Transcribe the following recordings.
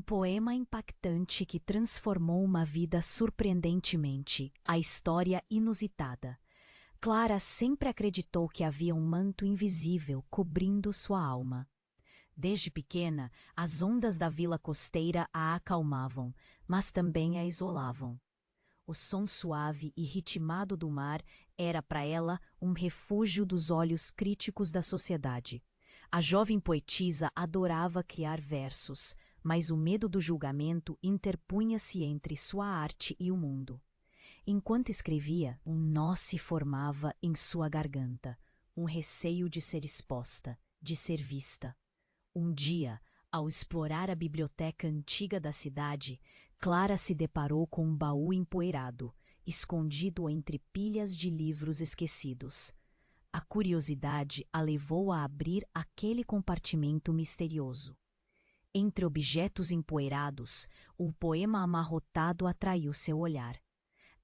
poema impactante que transformou uma vida surpreendentemente, a história inusitada. Clara sempre acreditou que havia um manto invisível cobrindo sua alma. Desde pequena, as ondas da vila costeira a acalmavam, mas também a isolavam. O som suave e ritmado do mar era para ela um refúgio dos olhos críticos da sociedade. A jovem poetisa adorava criar versos, mas o medo do julgamento interpunha-se entre sua arte e o mundo. Enquanto escrevia, um nó se formava em sua garganta, um receio de ser exposta, de ser vista. Um dia, ao explorar a biblioteca antiga da cidade, Clara se deparou com um baú empoeirado, escondido entre pilhas de livros esquecidos. A curiosidade a levou a abrir aquele compartimento misterioso. Entre objetos empoeirados, o poema amarrotado atraiu seu olhar.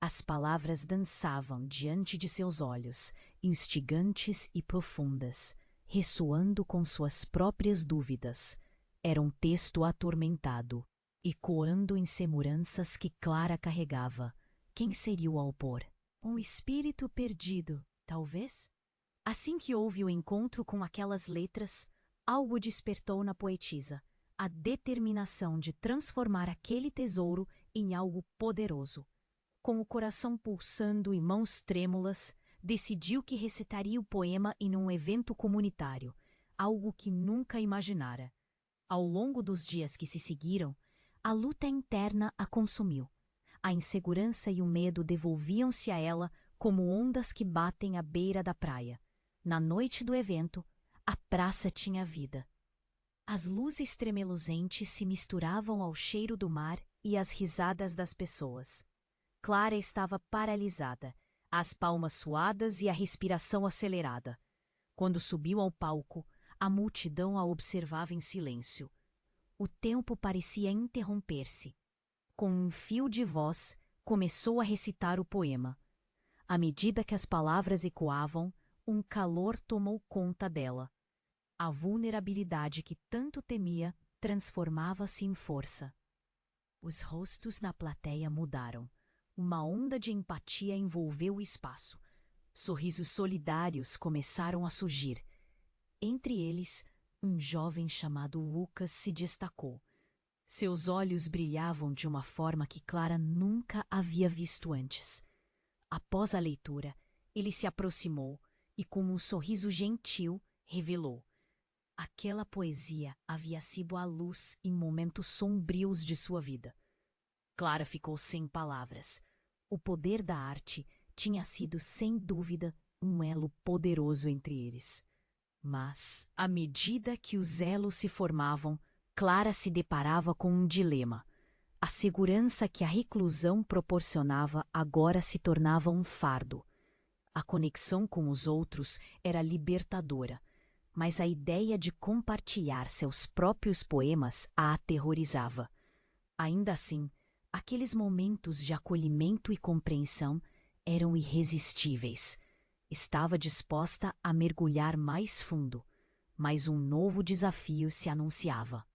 As palavras dançavam diante de seus olhos, instigantes e profundas, ressoando com suas próprias dúvidas. Era um texto atormentado, ecoando inseguranças que Clara carregava. Quem seria o autor? Um espírito perdido, talvez? Assim que houve o encontro com aquelas letras, algo despertou na poetisa, a determinação de transformar aquele tesouro em algo poderoso. Com o coração pulsando e mãos trêmulas, decidiu que recitaria o poema em um evento comunitário, algo que nunca imaginara. Ao longo dos dias que se seguiram, a luta interna a consumiu. A insegurança e o medo devolviam-se a ela como ondas que batem à beira da praia. Na noite do evento, a praça tinha vida. As luzes tremeluzentes se misturavam ao cheiro do mar e às risadas das pessoas. Clara estava paralisada, as palmas suadas e a respiração acelerada. Quando subiu ao palco, a multidão a observava em silêncio. O tempo parecia interromper-se. Com um fio de voz, começou a recitar o poema. À medida que as palavras ecoavam, um calor tomou conta dela. A vulnerabilidade que tanto temia transformava-se em força. Os rostos na plateia mudaram. Uma onda de empatia envolveu o espaço. Sorrisos solidários começaram a surgir. Entre eles, um jovem chamado Lucas se destacou. Seus olhos brilhavam de uma forma que Clara nunca havia visto antes. Após a leitura, ele se aproximou e, com um sorriso gentil, revelou: aquela poesia havia sido a luz em momentos sombrios de sua vida. Clara ficou sem palavras. O poder da arte tinha sido, sem dúvida, um elo poderoso entre eles. Mas, à medida que os elos se formavam, Clara se deparava com um dilema. A segurança que a reclusão proporcionava agora se tornava um fardo. A conexão com os outros era libertadora, mas a ideia de compartilhar seus próprios poemas a aterrorizava. Ainda assim, aqueles momentos de acolhimento e compreensão eram irresistíveis. Estava disposta a mergulhar mais fundo, mas um novo desafio se anunciava.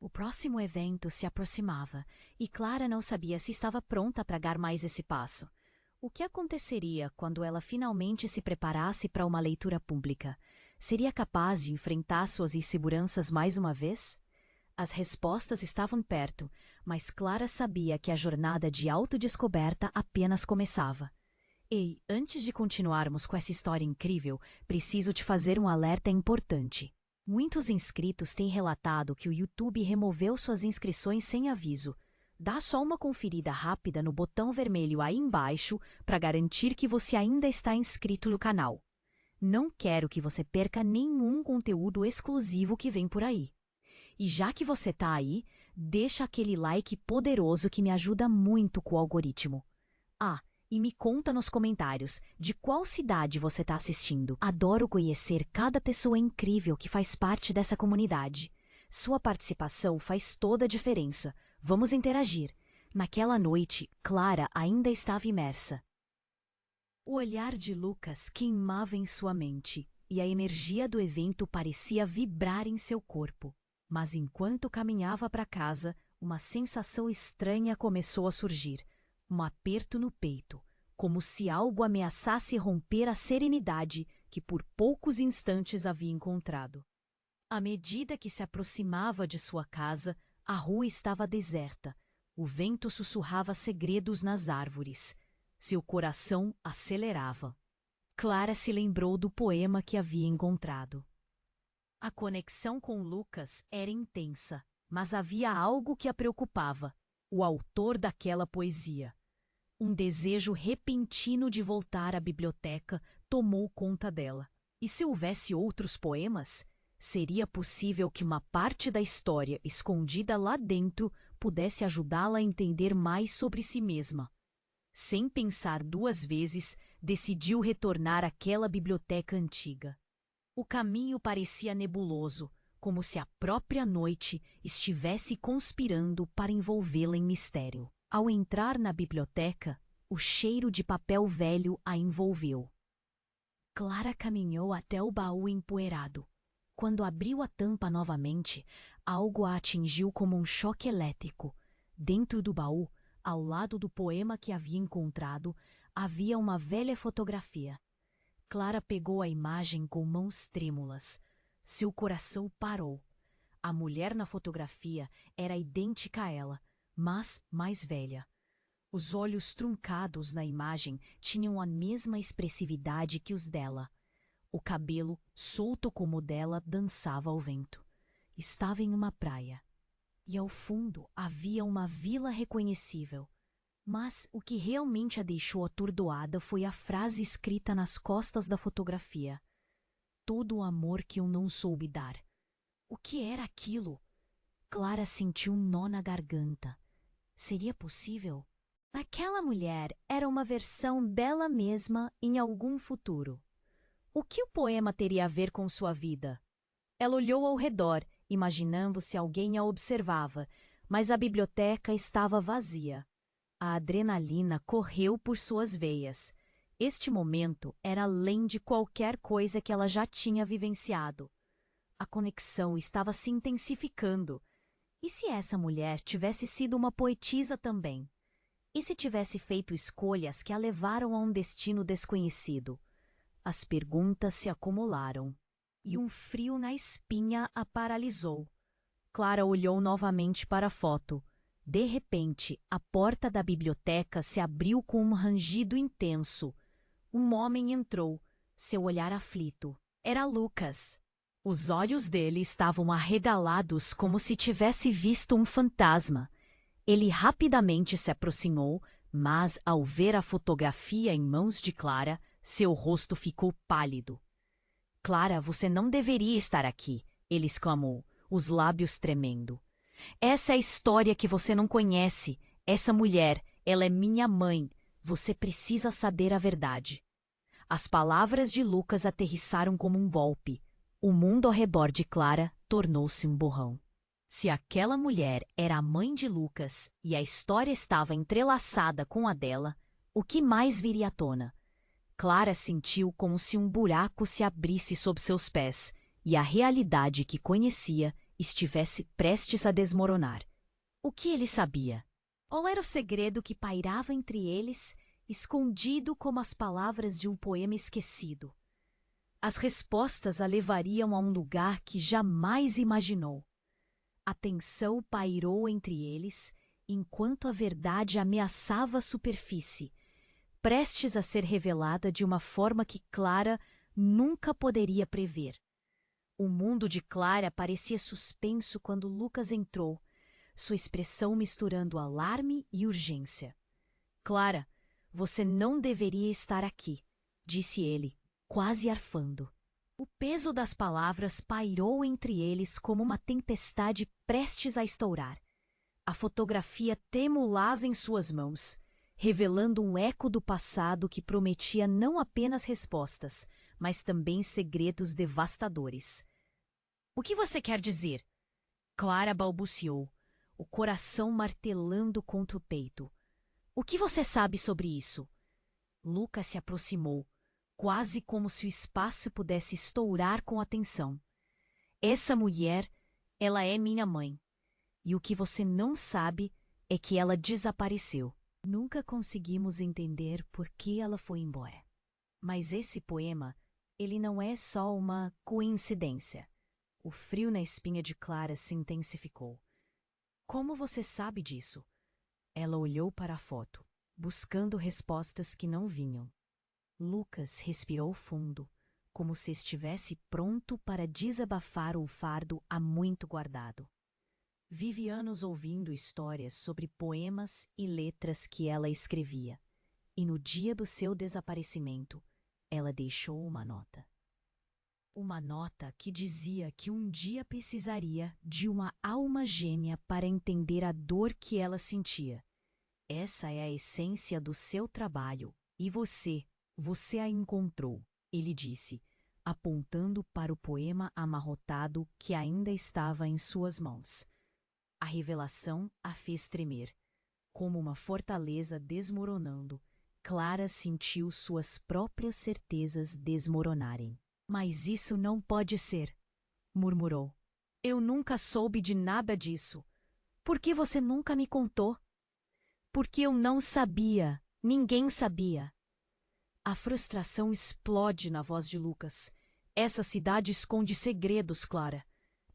O próximo evento se aproximava e Clara não sabia se estava pronta para dar mais esse passo. O que aconteceria quando ela finalmente se preparasse para uma leitura pública? Seria capaz de enfrentar suas inseguranças mais uma vez? As respostas estavam perto, mas Clara sabia que a jornada de autodescoberta apenas começava. Ei, antes de continuarmos com essa história incrível, preciso te fazer um alerta importante. Muitos inscritos têm relatado que o YouTube removeu suas inscrições sem aviso. Dá só uma conferida rápida no botão vermelho aí embaixo para garantir que você ainda está inscrito no canal. Não quero que você perca nenhum conteúdo exclusivo que vem por aí. E já que você tá aí, deixa aquele like poderoso que me ajuda muito com o algoritmo. Ah, e me conta nos comentários de qual cidade você tá assistindo. Adoro conhecer cada pessoa incrível que faz parte dessa comunidade. Sua participação faz toda a diferença. Vamos interagir. Naquela noite, Clara ainda estava imersa. O olhar de Lucas queimava em sua mente e a energia do evento parecia vibrar em seu corpo. Mas enquanto caminhava para casa, uma sensação estranha começou a surgir. Um aperto no peito, como se algo ameaçasse romper a serenidade que por poucos instantes havia encontrado. À medida que se aproximava de sua casa, a rua estava deserta. O vento sussurrava segredos nas árvores. Seu coração acelerava. Clara se lembrou do poema que havia encontrado. A conexão com Lucas era intensa, mas havia algo que a preocupava: o autor daquela poesia. Um desejo repentino de voltar à biblioteca tomou conta dela. E se houvesse outros poemas? Seria possível que uma parte da história escondida lá dentro pudesse ajudá-la a entender mais sobre si mesma. Sem pensar duas vezes, decidiu retornar àquela biblioteca antiga. O caminho parecia nebuloso, como se a própria noite estivesse conspirando para envolvê-la em mistério. Ao entrar na biblioteca, o cheiro de papel velho a envolveu. Clara caminhou até o baú empoeirado. Quando abriu a tampa novamente, algo a atingiu como um choque elétrico. Dentro do baú, ao lado do poema que havia encontrado, havia uma velha fotografia. Clara pegou a imagem com mãos trêmulas. Seu coração parou. A mulher na fotografia era idêntica a ela, mas mais velha. Os olhos truncados na imagem tinham a mesma expressividade que os dela. O cabelo, solto como o dela, dançava ao vento. Estava em uma praia. E ao fundo havia uma vila reconhecível. Mas o que realmente a deixou atordoada foi a frase escrita nas costas da fotografia: "Todo o amor que eu não soube dar." O que era aquilo? Clara sentiu um nó na garganta. Seria possível? Aquela mulher era uma versão dela mesma em algum futuro. O que o poema teria a ver com sua vida? Ela olhou ao redor, imaginando se alguém a observava, mas a biblioteca estava vazia. A adrenalina correu por suas veias. Este momento era além de qualquer coisa que ela já tinha vivenciado. A conexão estava se intensificando. E se essa mulher tivesse sido uma poetisa também? E se tivesse feito escolhas que a levaram a um destino desconhecido? As perguntas se acumularam, e um frio na espinha a paralisou. Clara olhou novamente para a foto. De repente, a porta da biblioteca se abriu com um rangido intenso. Um homem entrou, seu olhar aflito. Era Lucas. Os olhos dele estavam arregalados como se tivesse visto um fantasma. Ele rapidamente se aproximou, mas ao ver a fotografia em mãos de Clara, seu rosto ficou pálido. "Clara, você não deveria estar aqui", ele exclamou, os lábios tremendo. "Essa é a história que você não conhece. Essa mulher, ela é minha mãe. Você precisa saber a verdade." As palavras de Lucas aterrissaram como um golpe. O mundo ao redor de Clara tornou-se um borrão. Se aquela mulher era a mãe de Lucas e a história estava entrelaçada com a dela, o que mais viria à tona? Clara sentiu como se um buraco se abrisse sob seus pés e a realidade que conhecia estivesse prestes a desmoronar. O que ele sabia? Ou era o segredo que pairava entre eles, escondido como as palavras de um poema esquecido? As respostas a levariam a um lugar que jamais imaginou. A tensão pairou entre eles, enquanto a verdade ameaçava a superfície, prestes a ser revelada de uma forma que Clara nunca poderia prever. O mundo de Clara parecia suspenso quando Lucas entrou, sua expressão misturando alarme e urgência. "Clara, você não deveria estar aqui", disse ele, quase arfando. O peso das palavras pairou entre eles como uma tempestade prestes a estourar. A fotografia tremulava em suas mãos, revelando um eco do passado que prometia não apenas respostas, mas também segredos devastadores. "O que você quer dizer?" Clara balbuciou, o coração martelando contra o peito. "O que você sabe sobre isso?" Lucas se aproximou, quase como se o espaço pudesse estourar com a tensão. "Essa mulher Ela é minha mãe. E o que você não sabe é que ela desapareceu. Nunca conseguimos entender por que ela foi embora. Mas esse poema, ele não é só uma coincidência. O frio na espinha de Clara se intensificou. Como você sabe disso? Ela olhou para a foto, buscando respostas que não vinham. Lucas respirou fundo, como se estivesse pronto para desabafar o fardo há muito guardado. Vive anos ouvindo histórias sobre poemas e letras que ela escrevia, e no dia do seu desaparecimento, ela deixou uma nota. Uma nota que dizia que um dia precisaria de uma alma gêmea para entender a dor que ela sentia. Essa é a essência do seu trabalho, e você a encontrou, ele disse, apontando para o poema amarrotado que ainda estava em suas mãos. A revelação a fez tremer. Como uma fortaleza desmoronando, Clara sentiu suas próprias certezas desmoronarem. Mas isso não pode ser, murmurou. Eu nunca soube de nada disso. Por que você nunca me contou? Porque eu não sabia. Ninguém sabia. A frustração explode na voz de Lucas. Essa cidade esconde segredos, Clara.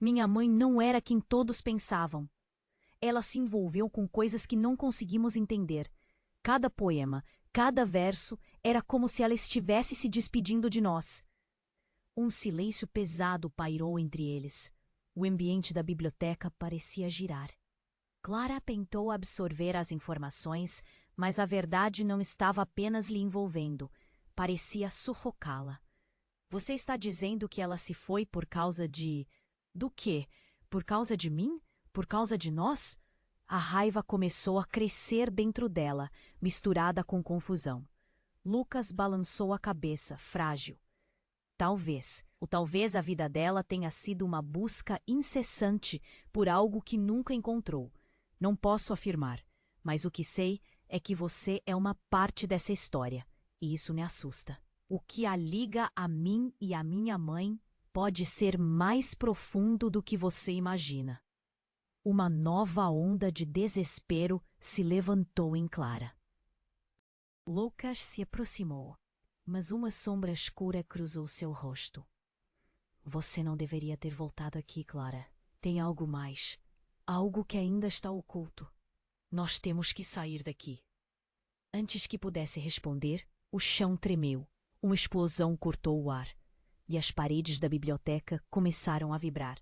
Minha mãe não era quem todos pensavam. Ela se envolveu com coisas que não conseguimos entender. Cada poema, cada verso, era como se ela estivesse se despedindo de nós. Um silêncio pesado pairou entre eles. O ambiente da biblioteca parecia girar. Clara tentou absorver as informações, mas a verdade não estava apenas lhe envolvendo. Parecia sufocá-la. Você está dizendo que ela se foi por causa de... Do quê? Por causa de mim? Por causa de nós? A raiva começou a crescer dentro dela, misturada com confusão. Lucas balançou a cabeça, frágil. Talvez a vida dela tenha sido uma busca incessante por algo que nunca encontrou. Não posso afirmar, mas o que sei é que você é uma parte dessa história, e isso me assusta. O que a liga a mim e a minha mãe pode ser mais profundo do que você imagina. Uma nova onda de desespero se levantou em Clara. Lucas se aproximou, mas uma sombra escura cruzou seu rosto. Você não deveria ter voltado aqui, Clara. Tem algo mais. Algo que ainda está oculto. Nós temos que sair daqui. Antes que pudesse responder, o chão tremeu. Uma explosão cortou o ar, e as paredes da biblioteca começaram a vibrar.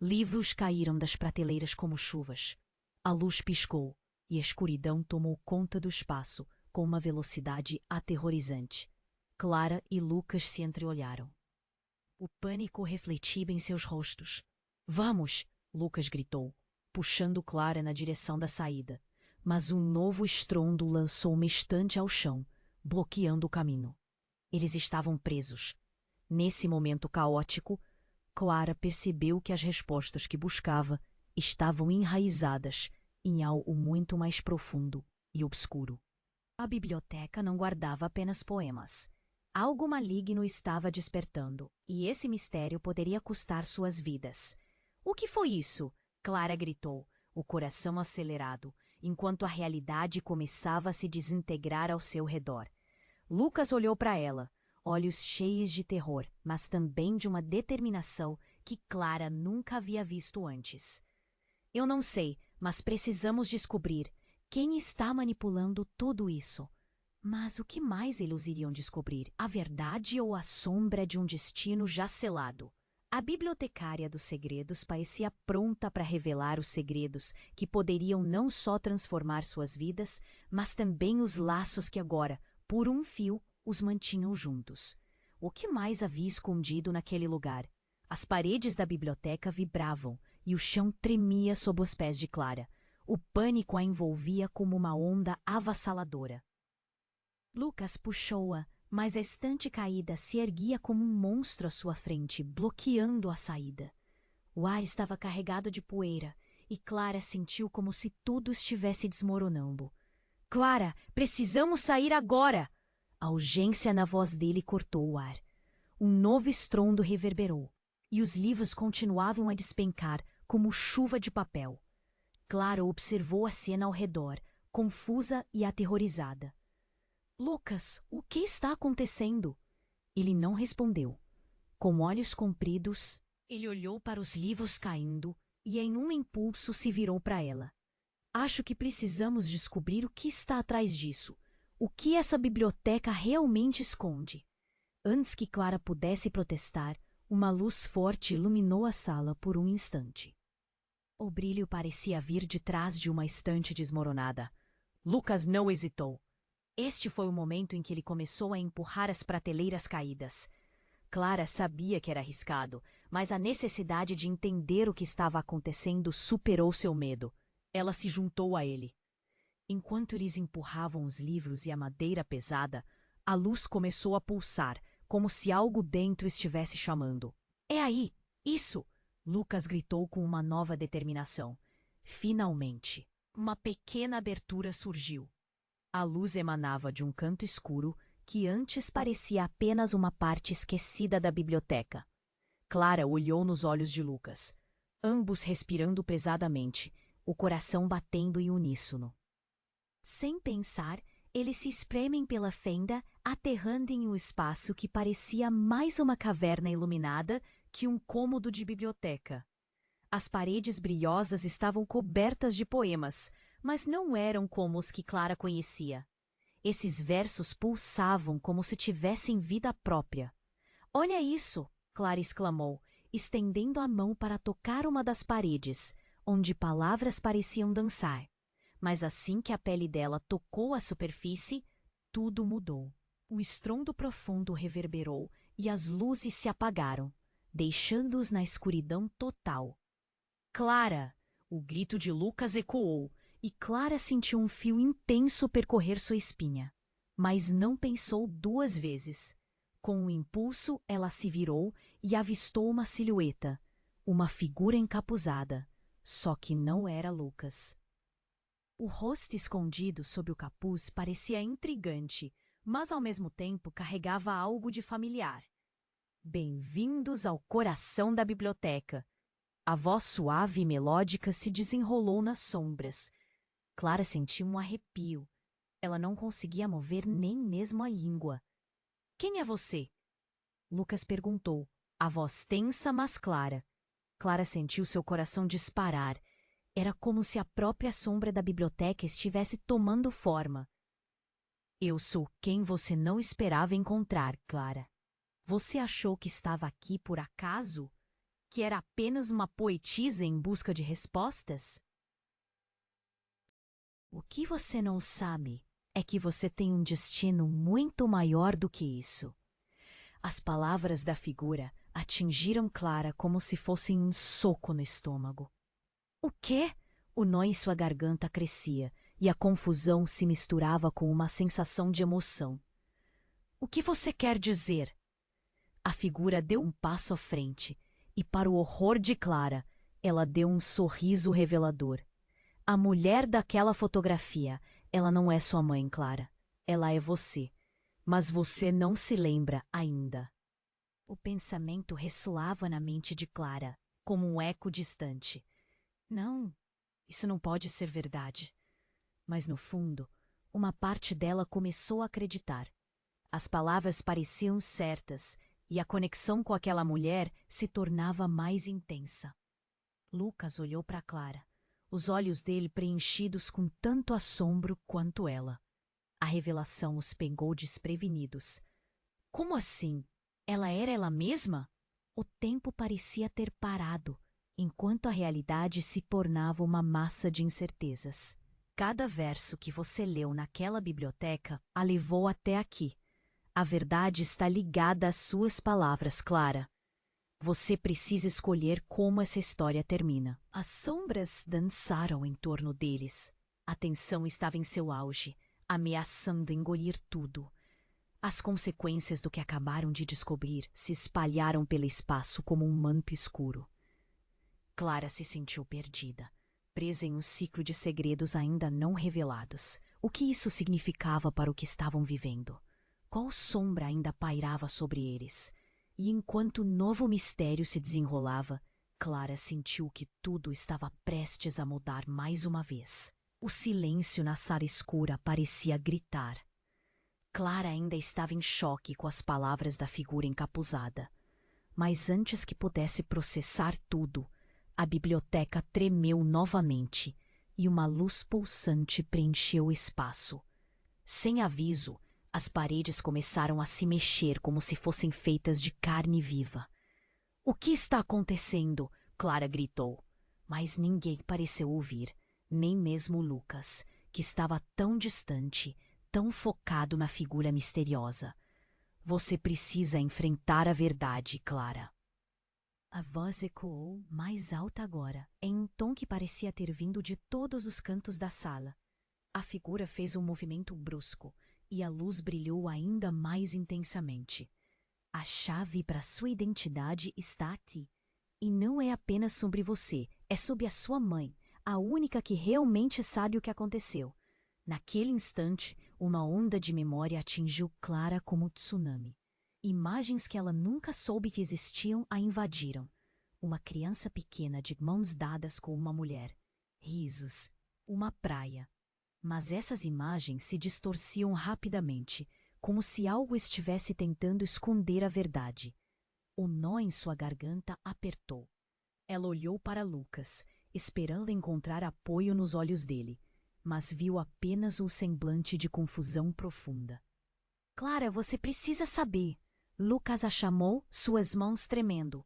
Livros caíram das prateleiras como chuvas. A luz piscou, e a escuridão tomou conta do espaço com uma velocidade aterrorizante. Clara e Lucas se entreolharam. O pânico refletia em seus rostos. Vamos! Lucas gritou, puxando Clara na direção da saída. Mas um novo estrondo lançou uma estante ao chão, bloqueando o caminho. Eles estavam presos. Nesse momento caótico, Clara percebeu que as respostas que buscava estavam enraizadas em algo muito mais profundo e obscuro. A biblioteca não guardava apenas poemas. Algo maligno estava despertando, e esse mistério poderia custar suas vidas. O que foi isso? Clara gritou, o coração acelerado, enquanto a realidade começava a se desintegrar ao seu redor. Lucas olhou para ela, olhos cheios de terror, mas também de uma determinação que Clara nunca havia visto antes. Eu não sei, mas precisamos descobrir quem está manipulando tudo isso. Mas o que mais eles iriam descobrir? A verdade ou a sombra de um destino já selado? A bibliotecária dos segredos parecia pronta para revelar os segredos que poderiam não só transformar suas vidas, mas também os laços que agora, por um fio, os mantinham juntos. O que mais havia escondido naquele lugar? As paredes da biblioteca vibravam e o chão tremia sob os pés de Clara. O pânico a envolvia como uma onda avassaladora. Lucas puxou-a, mas a estante caída se erguia como um monstro à sua frente, bloqueando a saída. O ar estava carregado de poeira, e Clara sentiu como se tudo estivesse desmoronando. — Clara, precisamos sair agora! A urgência na voz dele cortou o ar. Um novo estrondo reverberou, e os livros continuavam a despencar, como chuva de papel. Clara observou a cena ao redor, confusa e aterrorizada. Lucas, o que está acontecendo? Ele não respondeu. Com olhos compridos, ele olhou para os livros caindo e, em um impulso, se virou para ela. Acho que precisamos descobrir o que está atrás disso. O que essa biblioteca realmente esconde? Antes que Clara pudesse protestar, uma luz forte iluminou a sala por um instante. O brilho parecia vir de trás de uma estante desmoronada. Lucas não hesitou. Este foi o momento em que ele começou a empurrar as prateleiras caídas. Clara sabia que era arriscado, mas a necessidade de entender o que estava acontecendo superou seu medo. Ela se juntou a ele. Enquanto eles empurravam os livros e a madeira pesada, a luz começou a pulsar, como se algo dentro estivesse chamando. É aí! Isso! Lucas gritou com uma nova determinação. Finalmente, uma pequena abertura surgiu. A luz emanava de um canto escuro que antes parecia apenas uma parte esquecida da biblioteca. Clara olhou nos olhos de Lucas, ambos respirando pesadamente, o coração batendo em uníssono. Sem pensar, eles se espremem pela fenda, aterrando em um espaço que parecia mais uma caverna iluminada que um cômodo de biblioteca. As paredes brilhosas estavam cobertas de poemas, mas não eram como os que Clara conhecia. Esses versos pulsavam como se tivessem vida própria. Olha isso! Clara exclamou, estendendo a mão para tocar uma das paredes, onde palavras pareciam dançar. Mas assim que a pele dela tocou a superfície, tudo mudou. Um estrondo profundo reverberou e as luzes se apagaram, deixando-os na escuridão total. Clara! O grito de Lucas ecoou, e Clara sentiu um fio intenso percorrer sua espinha. Mas não pensou duas vezes. Com um impulso, ela se virou e avistou uma silhueta, uma figura encapuzada. Só que não era Lucas. O rosto escondido sob o capuz parecia intrigante, mas ao mesmo tempo carregava algo de familiar. Bem-vindos ao coração da biblioteca. A voz suave e melódica se desenrolou nas sombras. Clara sentiu um arrepio. Ela não conseguia mover nem mesmo a língua. Quem é você? Lucas perguntou, a voz tensa, mas clara. Clara sentiu seu coração disparar. Era como se a própria sombra da biblioteca estivesse tomando forma. Eu sou quem você não esperava encontrar, Clara. Você achou que estava aqui por acaso? Que era apenas uma poetisa em busca de respostas? O que você não sabe é que você tem um destino muito maior do que isso. As palavras da figura atingiram Clara como se fossem um soco no estômago. O quê? O nó em sua garganta crescia e a confusão se misturava com uma sensação de emoção. O que você quer dizer? A figura deu um passo à frente e, para o horror de Clara, ela deu um sorriso revelador. A mulher daquela fotografia, ela não é sua mãe, Clara. Ela é você. Mas você não se lembra ainda. O pensamento ressoava na mente de Clara, como um eco distante. Não, isso não pode ser verdade. Mas no fundo, uma parte dela começou a acreditar. As palavras pareciam certas e a conexão com aquela mulher se tornava mais intensa. Lucas olhou para Clara, os olhos dele preenchidos com tanto assombro quanto ela. A revelação os pegou desprevenidos. Como assim? Ela era ela mesma? O tempo parecia ter parado, enquanto a realidade se tornava uma massa de incertezas. Cada verso que você leu naquela biblioteca a levou até aqui. A verdade está ligada às suas palavras, Clara. Você precisa escolher como essa história termina. As sombras dançaram em torno deles. A tensão estava em seu auge, ameaçando engolir tudo. As consequências do que acabaram de descobrir se espalharam pelo espaço como um manto escuro. Clara se sentiu perdida, presa em um ciclo de segredos ainda não revelados. O que isso significava para o que estavam vivendo? Qual sombra ainda pairava sobre eles? E enquanto o novo mistério se desenrolava, Clara sentiu que tudo estava prestes a mudar mais uma vez. O silêncio na sala escura parecia gritar. Clara ainda estava em choque com as palavras da figura encapuzada. Mas antes que pudesse processar tudo, a biblioteca tremeu novamente e uma luz pulsante preencheu o espaço. Sem aviso, as paredes começaram a se mexer como se fossem feitas de carne viva. "O que está acontecendo?" Clara gritou. Mas ninguém pareceu ouvir, nem mesmo Lucas, que estava tão distante, tão focado na figura misteriosa. "Você precisa enfrentar a verdade, Clara." A voz ecoou mais alta agora, em um tom que parecia ter vindo de todos os cantos da sala. A figura fez um movimento brusco e a luz brilhou ainda mais intensamente. "A chave para sua identidade está aqui. E não é apenas sobre você, é sobre a sua mãe, a única que realmente sabe o que aconteceu." Naquele instante, uma onda de memória atingiu Clara como um tsunami. Imagens que ela nunca soube que existiam a invadiram. Uma criança pequena de mãos dadas com uma mulher. Risos. Uma praia. Mas essas imagens se distorciam rapidamente, como se algo estivesse tentando esconder a verdade. O nó em sua garganta apertou. Ela olhou para Lucas, esperando encontrar apoio nos olhos dele, mas viu apenas um semblante de confusão profunda. "Clara, você precisa saber." Lucas a chamou, suas mãos tremendo.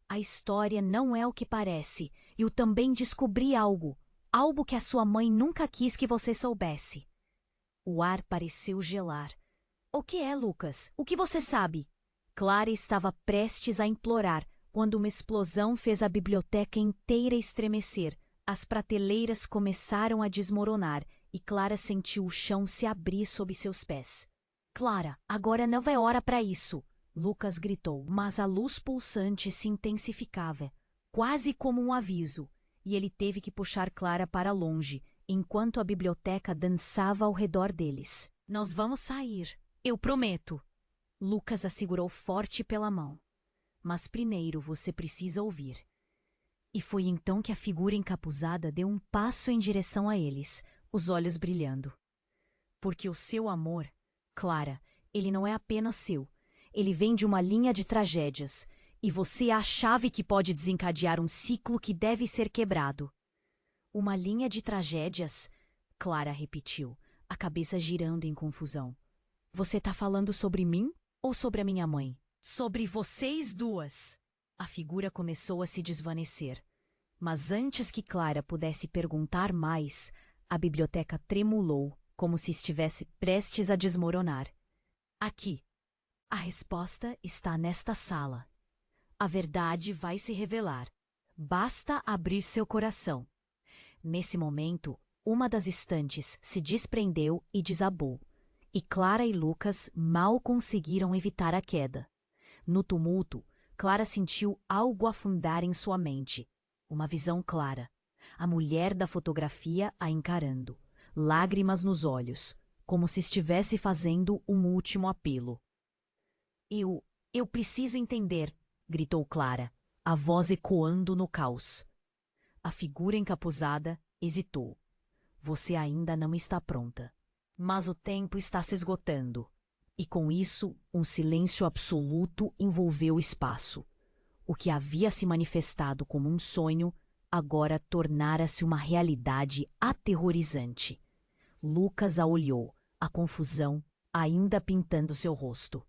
"A história não é o que parece. Eu também descobri algo. Algo que a sua mãe nunca quis que você soubesse." O ar pareceu gelar. "O que é, Lucas? O que você sabe?" Clara estava prestes a implorar, quando uma explosão fez a biblioteca inteira estremecer. As prateleiras começaram a desmoronar e Clara sentiu o chão se abrir sob seus pés. "Clara, agora não é hora para isso!" Lucas gritou, mas a luz pulsante se intensificava, quase como um aviso, e ele teve que puxar Clara para longe, enquanto a biblioteca dançava ao redor deles. "Nós vamos sair, eu prometo." Lucas a segurou forte pela mão. "Mas primeiro você precisa ouvir." E foi então que a figura encapuzada deu um passo em direção a eles, os olhos brilhando. "Porque o seu amor, Clara, ele não é apenas seu. Ele vem de uma linha de tragédias, e você é a chave que pode desencadear um ciclo que deve ser quebrado." "Uma linha de tragédias?" Clara repetiu, a cabeça girando em confusão. "Você está falando sobre mim ou sobre a minha mãe?" "Sobre vocês duas." A figura começou a se desvanecer. Mas antes que Clara pudesse perguntar mais, a biblioteca tremulou, como se estivesse prestes a desmoronar. "Aqui. A resposta está nesta sala. A verdade vai se revelar. Basta abrir seu coração." Nesse momento, uma das estantes se desprendeu e desabou, e Clara e Lucas mal conseguiram evitar a queda. No tumulto, Clara sentiu algo afundar em sua mente. Uma visão clara. A mulher da fotografia a encarando, lágrimas nos olhos, como se estivesse fazendo um último apelo. Eu preciso entender", gritou Clara, a voz ecoando no caos. A figura encapuzada hesitou. "Você ainda não está pronta. Mas o tempo está se esgotando." E com isso, um silêncio absoluto envolveu o espaço. O que havia se manifestado como um sonho, agora tornara-se uma realidade aterrorizante. Lucas a olhou, a confusão ainda pintando seu rosto.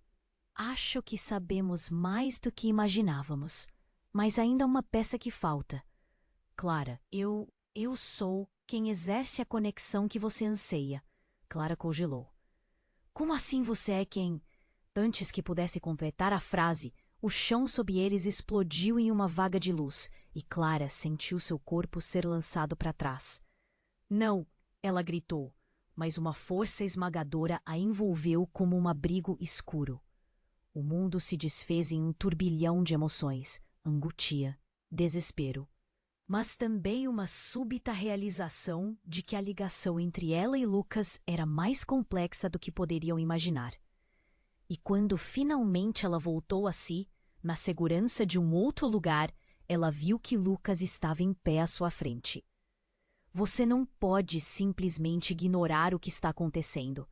"Acho que sabemos mais do que imaginávamos, mas ainda há uma peça que falta. Clara, eu sou quem exerce a conexão que você anseia." Clara congelou. "Como assim você é quem?" Antes que pudesse completar a frase, o chão sob eles explodiu em uma vaga de luz e Clara sentiu seu corpo ser lançado para trás. "Não!" ela gritou, mas uma força esmagadora a envolveu como um abrigo escuro. O mundo se desfez em um turbilhão de emoções, angústia, desespero, mas também uma súbita realização de que a ligação entre ela e Lucas era mais complexa do que poderiam imaginar. E quando finalmente ela voltou a si, na segurança de um outro lugar, ela viu que Lucas estava em pé à sua frente. Você não pode simplesmente ignorar o que está acontecendo.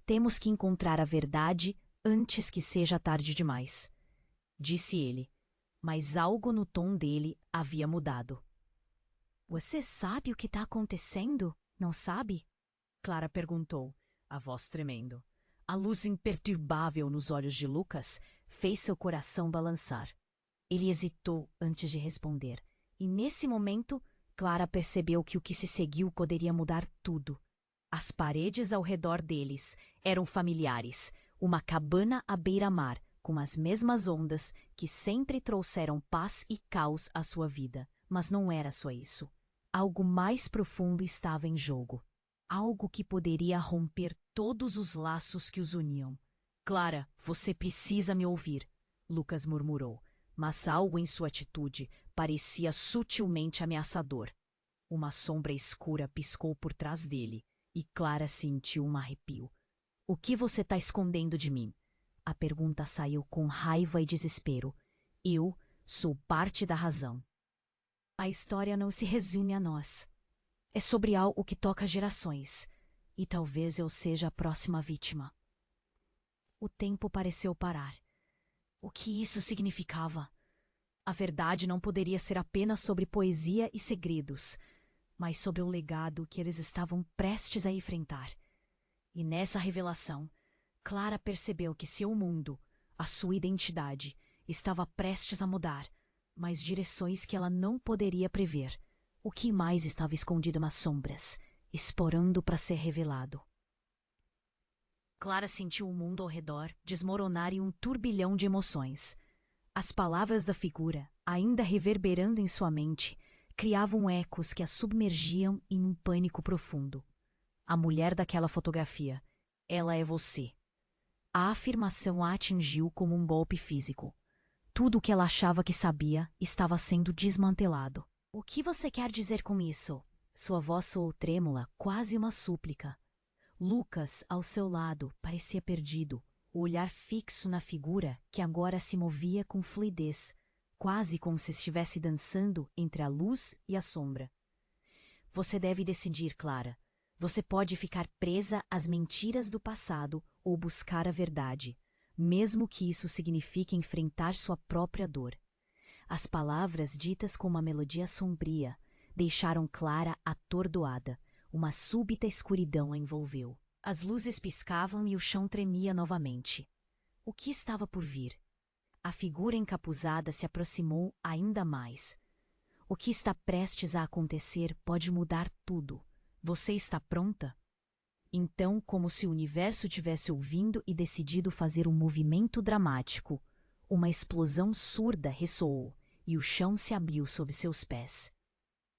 Temos que encontrar a verdade antes que seja tarde demais, disse ele, mas algo no tom dele havia mudado. Você sabe o que está acontecendo? Não sabe? Clara perguntou, a voz tremendo. A luz imperturbável nos olhos de Lucas fez seu coração balançar. Ele hesitou antes de responder, e nesse momento, Clara percebeu que o que se seguiu poderia mudar tudo. As paredes ao redor deles eram familiares, uma cabana à beira-mar, com as mesmas ondas que sempre trouxeram paz e caos à sua vida. Mas não era só isso. Algo mais profundo estava em jogo. Algo que poderia romper todos os laços que os uniam. Clara, você precisa me ouvir, Lucas murmurou, mas algo em sua atitude parecia sutilmente ameaçador. Uma sombra escura piscou por trás dele, e Clara sentiu um arrepio. O que você está escondendo de mim? A pergunta saiu com raiva e desespero. Eu sou parte da razão. A história não se resume a nós. É sobre algo que toca gerações, e talvez eu seja a próxima vítima. O tempo pareceu parar. O que isso significava? A verdade não poderia ser apenas sobre poesia e segredos, mas sobre o legado que eles estavam prestes a enfrentar. E nessa revelação, Clara percebeu que seu mundo, a sua identidade, estava prestes a mudar, mas direções que ela não poderia prever. O que mais estava escondido nas sombras, esperando para ser revelado? Clara sentiu o mundo ao redor desmoronar em um turbilhão de emoções. As palavras da figura, ainda reverberando em sua mente, criavam ecos que a submergiam em um pânico profundo. A mulher daquela fotografia, ela é você. A afirmação a atingiu como um golpe físico. Tudo o que ela achava que sabia estava sendo desmantelado. O que você quer dizer com isso? Sua voz soou trêmula, quase uma súplica. Lucas, ao seu lado, parecia perdido, o olhar fixo na figura que agora se movia com fluidez, quase como se estivesse dançando entre a luz e a sombra. Você deve decidir, Clara. Você pode ficar presa às mentiras do passado ou buscar a verdade, mesmo que isso signifique enfrentar sua própria dor. As palavras, ditas com uma melodia sombria, deixaram Clara atordoada. Uma súbita escuridão a envolveu. As luzes piscavam e o chão tremia novamente. O que estava por vir? A figura encapuzada se aproximou ainda mais. O que está prestes a acontecer pode mudar tudo. Você está pronta? Então, como se o universo tivesse ouvindo e decidido fazer um movimento dramático, uma explosão surda ressoou e o chão se abriu sob seus pés.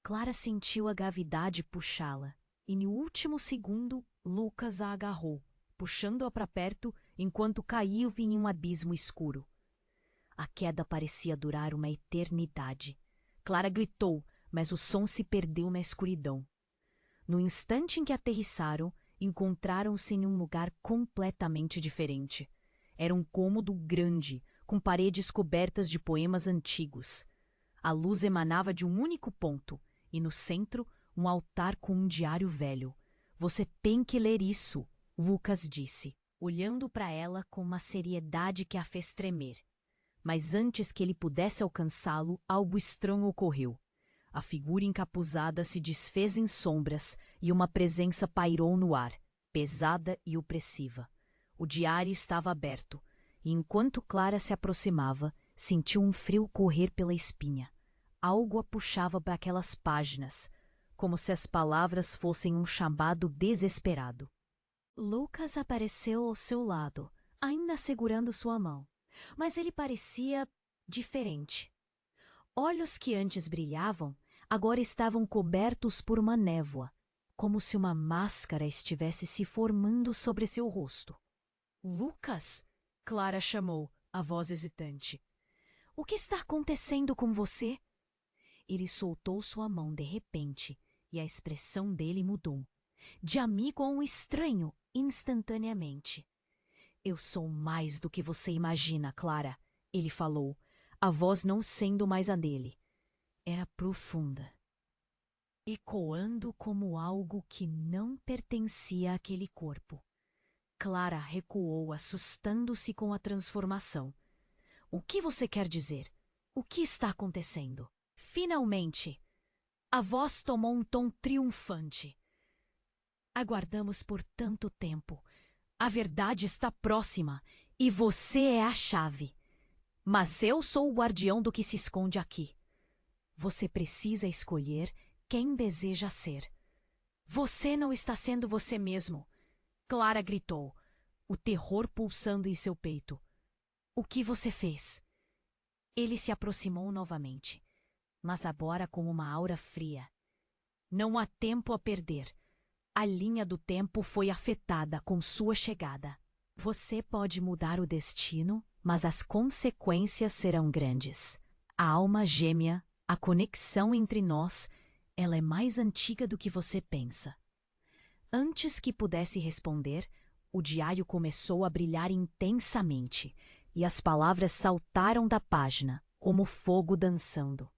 Clara sentiu a gravidade puxá-la, e no último segundo, Lucas a agarrou, puxando-a para perto enquanto caiu em um abismo escuro. A queda parecia durar uma eternidade. Clara gritou, mas o som se perdeu na escuridão. No instante em que aterrissaram, encontraram-se em um lugar completamente diferente. Era um cômodo grande, com paredes cobertas de poemas antigos. A luz emanava de um único ponto, e no centro, um altar com um diário velho. Você tem que ler isso, Lucas disse, olhando para ela com uma seriedade que a fez tremer. Mas antes que ele pudesse alcançá-lo, algo estranho ocorreu. A figura encapuzada se desfez em sombras e uma presença pairou no ar, pesada e opressiva. O diário estava aberto, e enquanto Clara se aproximava, sentiu um frio correr pela espinha. Algo a puxava para aquelas páginas, como se as palavras fossem um chamado desesperado. Lucas apareceu ao seu lado, ainda segurando sua mão, mas ele parecia diferente. Olhos que antes brilhavam, agora estavam cobertos por uma névoa, como se uma máscara estivesse se formando sobre seu rosto. Lucas? Clara chamou, a voz hesitante. O que está acontecendo com você? Ele soltou sua mão de repente e a expressão dele mudou. De amigo a um estranho, instantaneamente. Eu sou mais do que você imagina, Clara, ele falou, a voz não sendo mais a dele. era profunda, ecoando como algo que não pertencia àquele corpo. Clara recuou, assustando-se com a transformação. O que você quer dizer? O que está acontecendo? Finalmente, a voz tomou um tom triunfante. Aguardamos por tanto tempo. A verdade está próxima e você é a chave. Mas eu sou o guardião do que se esconde aqui. Você precisa escolher quem deseja ser. Você não está sendo você mesmo. Clara gritou, o terror pulsando em seu peito. O que você fez? Ele se aproximou novamente, mas agora com uma aura fria. Não há tempo a perder. A linha do tempo foi afetada com sua chegada. Você pode mudar o destino, mas as consequências serão grandes. A alma gêmea, a conexão entre nós, ela é mais antiga do que você pensa. Antes que pudesse responder, o diário começou a brilhar intensamente e as palavras saltaram da página, como fogo dançando.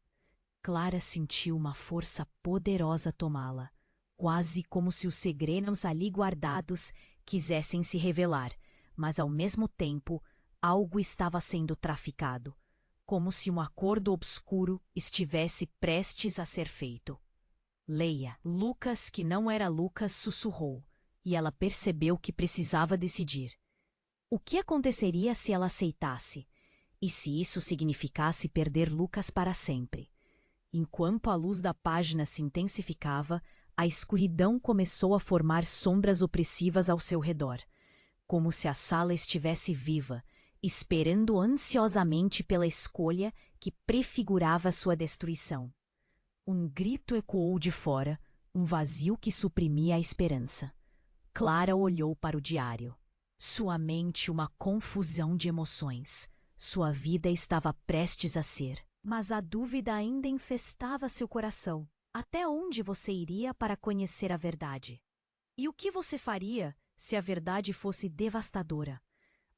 Clara sentiu uma força poderosa tomá-la, quase como se os segredos ali guardados quisessem se revelar, mas ao mesmo tempo algo estava sendo traficado, como se um acordo obscuro estivesse prestes a ser feito. Leia. Lucas, que não era Lucas, sussurrou, e ela percebeu que precisava decidir. O que aconteceria se ela aceitasse? E se isso significasse perder Lucas para sempre? Enquanto a luz da página se intensificava, a escuridão começou a formar sombras opressivas ao seu redor, como se a sala estivesse viva, esperando ansiosamente pela escolha que prefigurava sua destruição. Um grito ecoou de fora, um vazio que suprimia a esperança. Clara olhou para o diário. Sua mente uma confusão de emoções. Sua vida estava prestes a ser. Mas a dúvida ainda infestava seu coração. Até onde você iria para conhecer a verdade? E o que você faria se a verdade fosse devastadora?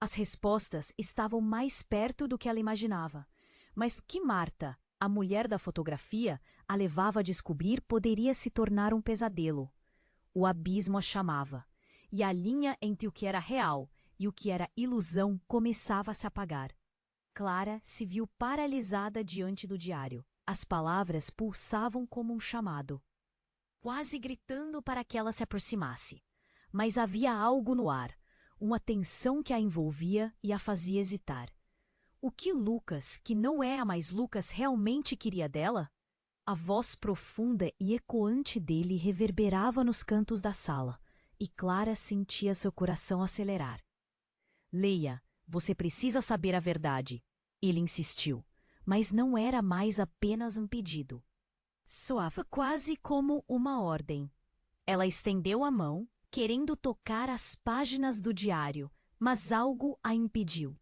As respostas estavam mais perto do que ela imaginava. Mas que Marta, a mulher da fotografia, a levava a descobrir poderia se tornar um pesadelo. O abismo a chamava, e a linha entre o que era real e o que era ilusão começava a se apagar. Clara se viu paralisada diante do diário. As palavras pulsavam como um chamado, quase gritando para que ela se aproximasse. Mas havia algo no ar, uma tensão que a envolvia e a fazia hesitar. O que Lucas, que não era mais Lucas, realmente queria dela? A voz profunda e ecoante dele reverberava nos cantos da sala, e Clara sentia seu coração acelerar. Leia, você precisa saber a verdade. Ele insistiu, mas não era mais apenas um pedido. Soava quase como uma ordem. Ela estendeu a mão, querendo tocar as páginas do diário, mas algo a impediu.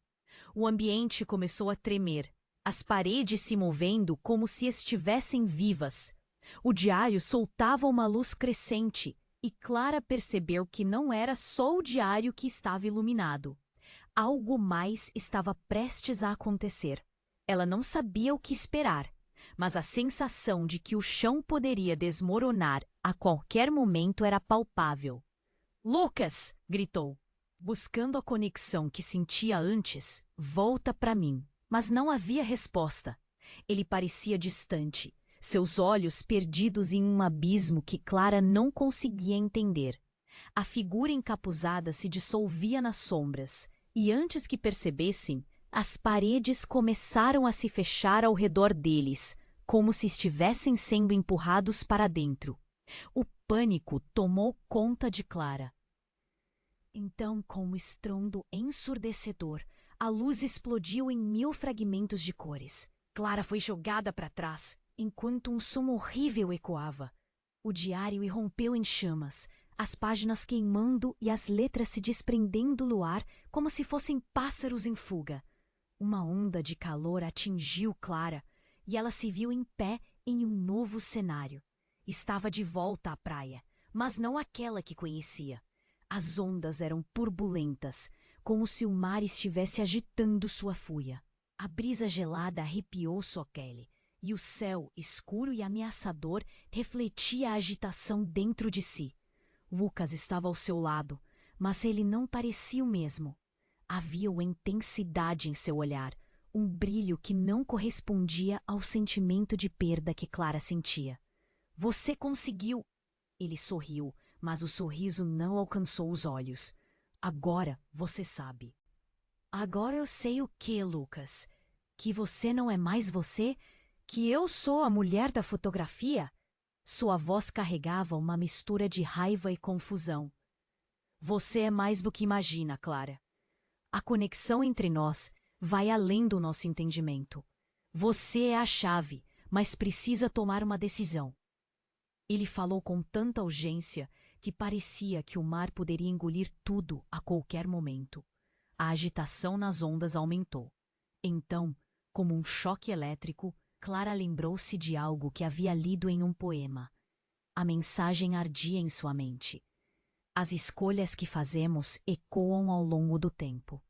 O ambiente começou a tremer, as paredes se movendo como se estivessem vivas. O diário soltava uma luz crescente, e Clara percebeu que não era só o diário que estava iluminado. Algo mais estava prestes a acontecer. Ela não sabia o que esperar, mas a sensação de que o chão poderia desmoronar a qualquer momento era palpável. Lucas! Gritou. Buscando a conexão que sentia antes, volta para mim. Mas não havia resposta. Ele parecia distante, seus olhos perdidos em um abismo que Clara não conseguia entender. A figura encapuzada se dissolvia nas sombras, e antes que percebessem, as paredes começaram a se fechar ao redor deles, como se estivessem sendo empurrados para dentro. O pânico tomou conta de Clara. Então, com um estrondo ensurdecedor, a luz explodiu em 1000 fragmentos de cores. Clara foi jogada para trás, enquanto um som horrível ecoava. O diário irrompeu em chamas, as páginas queimando e as letras se desprendendo do ar como se fossem pássaros em fuga. Uma onda de calor atingiu Clara e ela se viu em pé em um novo cenário. Estava de volta à praia, mas não aquela que conhecia. As ondas eram turbulentas, como se o mar estivesse agitando sua fúria. A brisa gelada arrepiou sua pele, e o céu, escuro e ameaçador, refletia a agitação dentro de si. Lucas estava ao seu lado, mas ele não parecia o mesmo. Havia uma intensidade em seu olhar, um brilho que não correspondia ao sentimento de perda que Clara sentia. Você conseguiu! Ele sorriu, mas o sorriso não alcançou os olhos. Agora você sabe. Agora eu sei o que, Lucas? Que você não é mais você? Que eu sou a mulher da fotografia? Sua voz carregava uma mistura de raiva e confusão. Você é mais do que imagina, Clara. A conexão entre nós vai além do nosso entendimento. Você é a chave, mas precisa tomar uma decisão. Ele falou com tanta urgência que parecia que o mar poderia engolir tudo a qualquer momento. A agitação nas ondas aumentou. Então, como um choque elétrico, Clara lembrou-se de algo que havia lido em um poema. A mensagem ardia em sua mente. As escolhas que fazemos ecoam ao longo do tempo.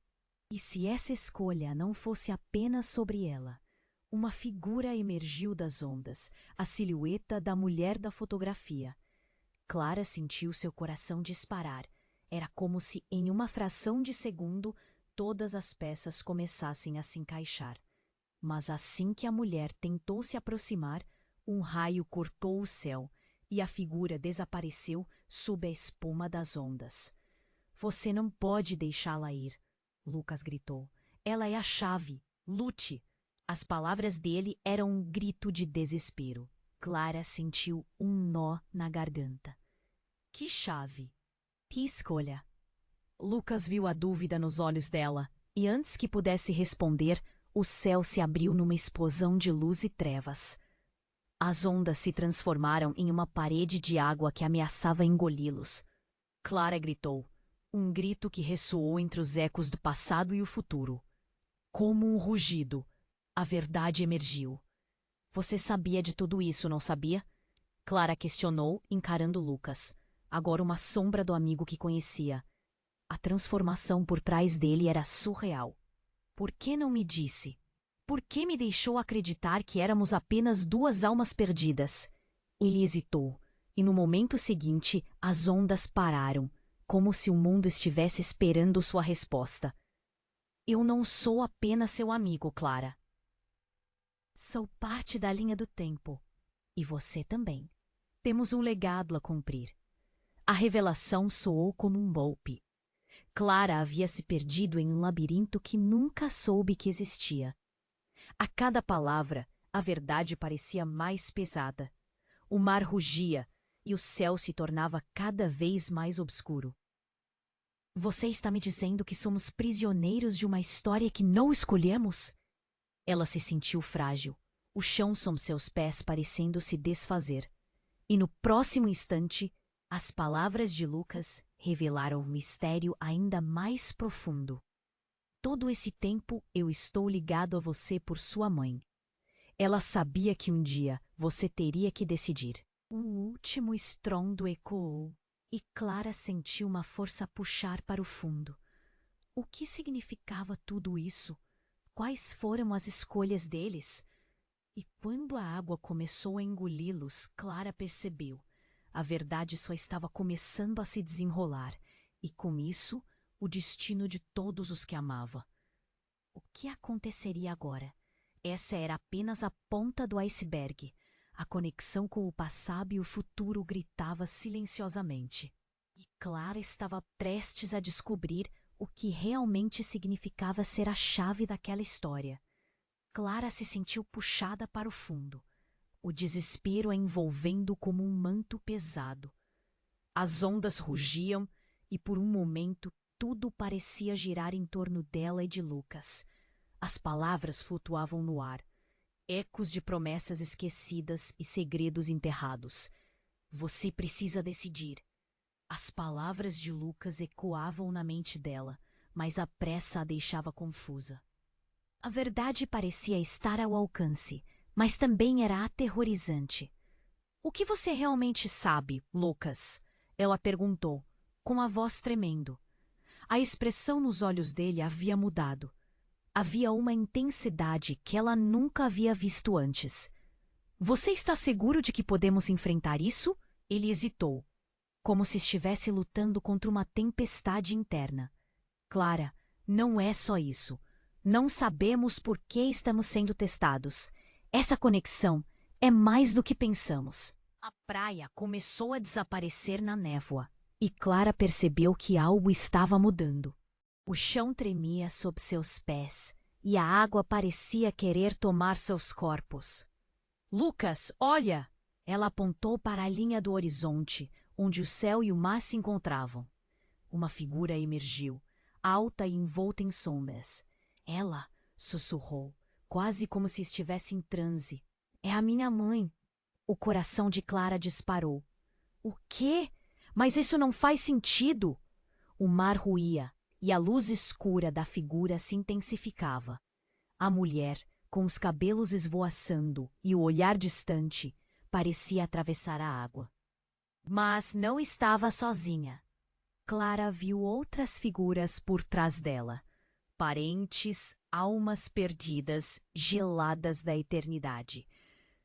E se essa escolha não fosse apenas sobre ela? Uma figura emergiu das ondas, a silhueta da mulher da fotografia. Clara sentiu seu coração disparar. Era como se, em uma fração de segundo, todas as peças começassem a se encaixar. Mas assim que a mulher tentou se aproximar, um raio cortou o céu e a figura desapareceu sob a espuma das ondas. Você não pode deixá-la ir, Lucas gritou. Ela é a chave. Lute! As palavras dele eram um grito de desespero. Clara sentiu um nó na garganta. Que chave? Que escolha? Lucas viu a dúvida nos olhos dela, e antes que pudesse responder, o céu se abriu numa explosão de luz e trevas. As ondas se transformaram em uma parede de água que ameaçava engoli-los. Clara gritou, um grito que ressoou entre os ecos do passado e o futuro. Como um rugido, a verdade emergiu. Você sabia de tudo isso, não sabia? Clara questionou, encarando Lucas, agora uma sombra do amigo que conhecia. A transformação por trás dele era surreal. Por que não me disse? Por que me deixou acreditar que éramos apenas duas almas perdidas? Ele hesitou, e no momento seguinte as ondas pararam, como se o mundo estivesse esperando sua resposta. Eu não sou apenas seu amigo, Clara. Sou parte da linha do tempo. E você também. Temos um legado a cumprir. A revelação soou como um golpe. Clara havia se perdido em um labirinto que nunca soube que existia. A cada palavra, a verdade parecia mais pesada. O mar rugia e o céu se tornava cada vez mais obscuro. Você está me dizendo que somos prisioneiros de uma história que não escolhemos? Ela se sentiu frágil, o chão sob seus pés parecendo se desfazer. E no próximo instante, as palavras de Lucas revelaram um mistério ainda mais profundo. Todo esse tempo eu estou ligado a você por sua mãe. Ela sabia que um dia você teria que decidir. Um último estrondo ecoou, e Clara sentiu uma força puxar para o fundo. O que significava tudo isso? Quais foram as escolhas deles? E quando a água começou a engoli-los, Clara percebeu. A verdade só estava começando a se desenrolar, e com isso, o destino de todos os que amava. O que aconteceria agora? Essa era apenas a ponta do iceberg. A conexão com o passado e o futuro gritava silenciosamente. E Clara estava prestes a descobrir o que realmente significava ser a chave daquela história. Clara se sentiu puxada para o fundo, o desespero a envolvendo como um manto pesado. As ondas rugiam e por um momento tudo parecia girar em torno dela e de Lucas. As palavras flutuavam no ar, ecos de promessas esquecidas e segredos enterrados. Você precisa decidir. As palavras de Lucas ecoavam na mente dela, mas a pressa a deixava confusa. A verdade parecia estar ao alcance, mas também era aterrorizante. O que você realmente sabe, Lucas? Ela perguntou, com a voz tremendo. A expressão nos olhos dele havia mudado. Havia uma intensidade que ela nunca havia visto antes. Você está seguro de que podemos enfrentar isso? Ele hesitou, como se estivesse lutando contra uma tempestade interna. Clara, não é só isso. Não sabemos por que estamos sendo testados. Essa conexão é mais do que pensamos. A praia começou a desaparecer na névoa, e Clara percebeu que algo estava mudando. O chão tremia sob seus pés, e a água parecia querer tomar seus corpos. Lucas, olha! Ela apontou para a linha do horizonte, onde o céu e o mar se encontravam. Uma figura emergiu, alta e envolta em sombras. Ela sussurrou, quase como se estivesse em transe. É a minha mãe. O coração de Clara disparou. O quê? Mas isso não faz sentido! O mar ruía e a luz escura da figura se intensificava. A mulher, com os cabelos esvoaçando e o olhar distante, parecia atravessar a água. Mas não estava sozinha. Clara viu outras figuras por trás dela. Parentes, almas perdidas, geladas da eternidade.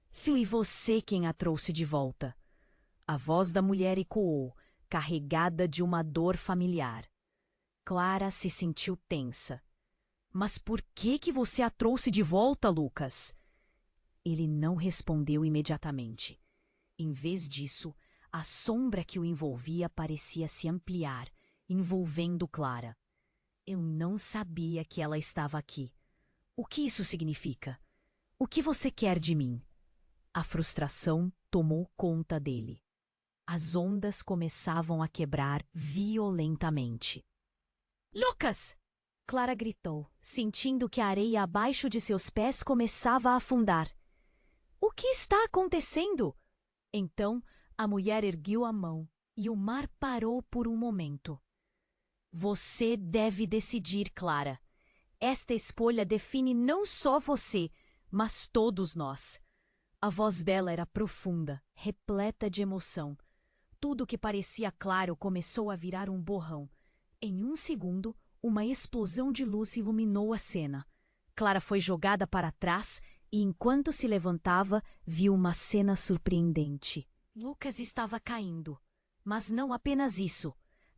Foi você quem a trouxe de volta. A voz da mulher ecoou, carregada de uma dor familiar. Clara se sentiu tensa. Mas por que você a trouxe de volta, Lucas? Ele não respondeu imediatamente. Em vez disso, a sombra que o envolvia parecia se ampliar, envolvendo Clara. Eu não sabia que ela estava aqui. O que isso significa? O que você quer de mim? A frustração tomou conta dele. As ondas começavam a quebrar violentamente. Lucas! Clara gritou, sentindo que a areia abaixo de seus pés começava a afundar. O que está acontecendo? Então, a mulher ergueu a mão e o mar parou por um momento. Você deve decidir, Clara. Esta escolha define não só você, mas todos nós. A voz dela era profunda, repleta de emoção. Tudo que parecia claro começou a virar um borrão. Em um segundo, uma explosão de luz iluminou a cena. Clara foi jogada para trás e, enquanto se levantava, viu uma cena surpreendente. Lucas estava caindo. Mas não apenas isso.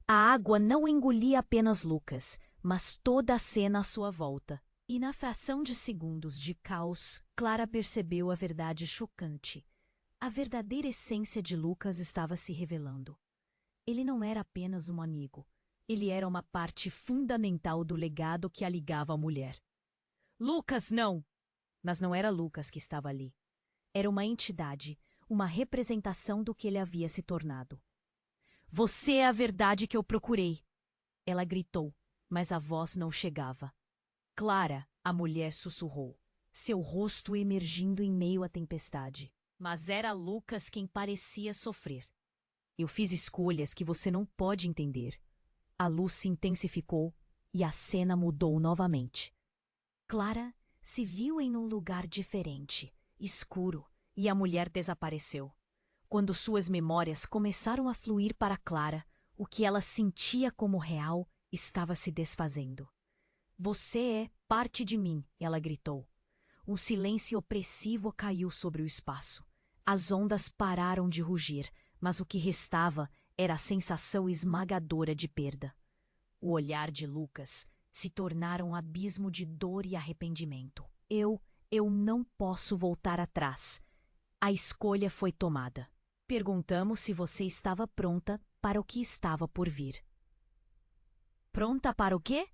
A água não engolia apenas Lucas, mas toda a cena à sua volta. E na fração de segundos de caos, Clara percebeu a verdade chocante. A verdadeira essência de Lucas estava se revelando. Ele não era apenas um amigo. Ele era uma parte fundamental do legado que a ligava à mulher. Lucas, não! Mas não era Lucas que estava ali. Era uma entidade, uma representação do que ele havia se tornado. Você é a verdade que eu procurei! Ela gritou, mas a voz não chegava. Clara, a mulher sussurrou, seu rosto emergindo em meio à tempestade. Mas era Lucas quem parecia sofrer. Eu fiz escolhas que você não pode entender. A luz se intensificou e a cena mudou novamente. Clara se viu em um lugar diferente, escuro, e a mulher desapareceu. Quando suas memórias começaram a fluir para Clara, o que ela sentia como real estava se desfazendo. Você é parte de mim, ela gritou. Um silêncio opressivo caiu sobre o espaço. As ondas pararam de rugir, mas o que restava era a sensação esmagadora de perda. O olhar de Lucas se tornara um abismo de dor e arrependimento. Eu não posso voltar atrás. A escolha foi tomada. Perguntamos se você estava pronta para o que estava por vir. Pronta para o quê?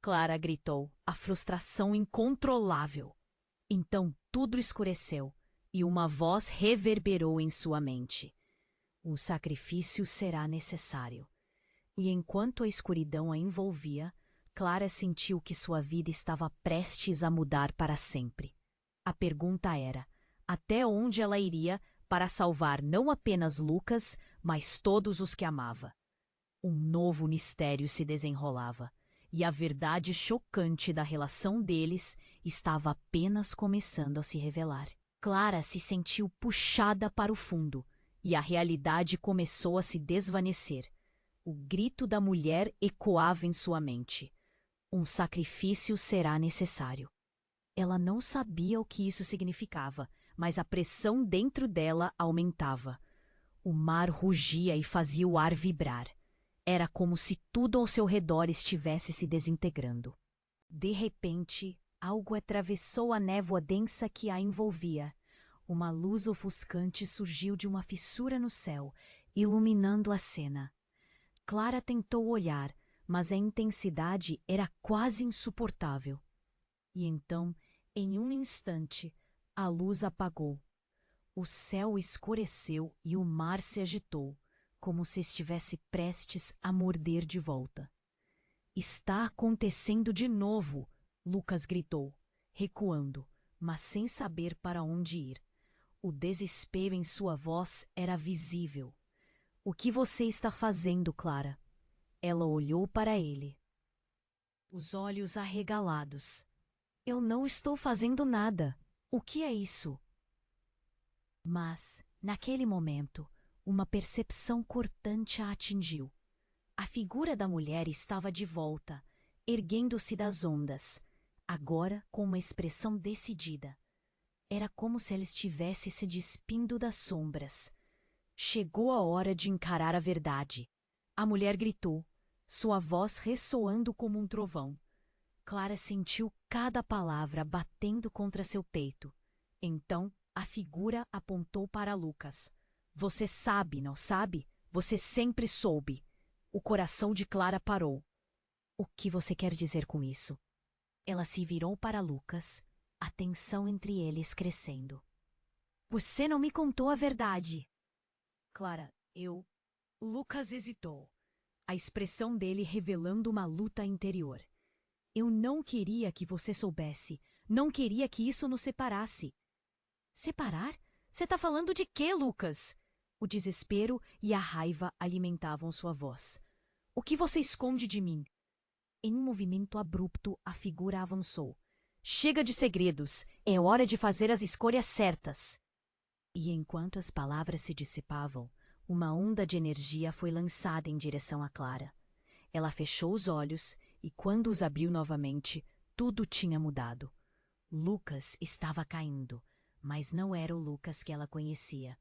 Clara gritou, a frustração incontrolável. Então tudo escureceu e uma voz reverberou em sua mente. O sacrifício será necessário. E enquanto a escuridão a envolvia, Clara sentiu que sua vida estava prestes a mudar para sempre. A pergunta era, até onde ela iria para salvar não apenas Lucas, mas todos os que amava? Um novo mistério se desenrolava, e a verdade chocante da relação deles estava apenas começando a se revelar. Clara se sentiu puxada para o fundo, e a realidade começou a se desvanecer. O grito da mulher ecoava em sua mente. Um sacrifício será necessário. Ela não sabia o que isso significava, mas a pressão dentro dela aumentava. O mar rugia e fazia o ar vibrar. Era como se tudo ao seu redor estivesse se desintegrando. De repente, algo atravessou a névoa densa que a envolvia. Uma luz ofuscante surgiu de uma fissura no céu, iluminando a cena. Clara tentou olhar, mas a intensidade era quase insuportável. E então, em um instante, a luz apagou. O céu escureceu e o mar se agitou, como se estivesse prestes a morder de volta. Está acontecendo de novo! Lucas gritou, recuando, mas sem saber para onde ir. O desespero em sua voz era visível. O que você está fazendo, Clara? Ela olhou para ele. Os olhos arregalados. Eu não estou fazendo nada. O que é isso? Mas, naquele momento, uma percepção cortante a atingiu. A figura da mulher estava de volta, erguendo-se das ondas, agora com uma expressão decidida. Era como se ela estivesse se despindo das sombras. Chegou a hora de encarar a verdade. A mulher gritou, sua voz ressoando como um trovão. Clara sentiu cada palavra batendo contra seu peito. Então, a figura apontou para Lucas. Você sabe, não sabe? Você sempre soube. O coração de Clara parou. O que você quer dizer com isso? Ela se virou para Lucas, a tensão entre eles crescendo. Você não me contou a verdade. Clara, Lucas hesitou, a expressão dele revelando uma luta interior. Eu não queria que você soubesse. Não queria que isso nos separasse. Separar? Você tá falando de quê, Lucas? O desespero e a raiva alimentavam sua voz. O que você esconde de mim? Em um movimento abrupto, a figura avançou. Chega de segredos. É hora de fazer as escolhas certas. E enquanto as palavras se dissipavam, uma onda de energia foi lançada em direção a Clara. Ela fechou os olhos e, quando os abriu novamente, tudo tinha mudado. Lucas estava caindo, mas não era o Lucas que ela conhecia.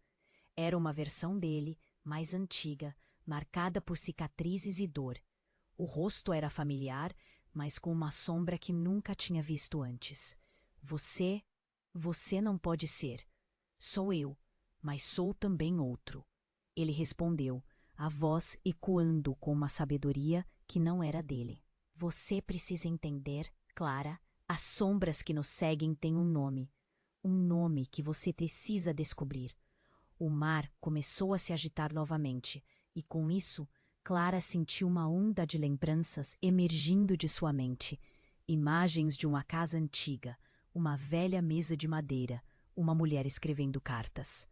Era uma versão dele, mais antiga, marcada por cicatrizes e dor. O rosto era familiar, mas com uma sombra que nunca tinha visto antes. Você não pode ser. Sou eu, mas sou também outro. Ele respondeu, a voz ecoando com uma sabedoria que não era dele. Você precisa entender, Clara, as sombras que nos seguem têm um nome que você precisa descobrir. O mar começou a se agitar novamente, e com isso, Clara sentiu uma onda de lembranças emergindo de sua mente. Imagens de uma casa antiga, uma velha mesa de madeira, uma mulher escrevendo cartas.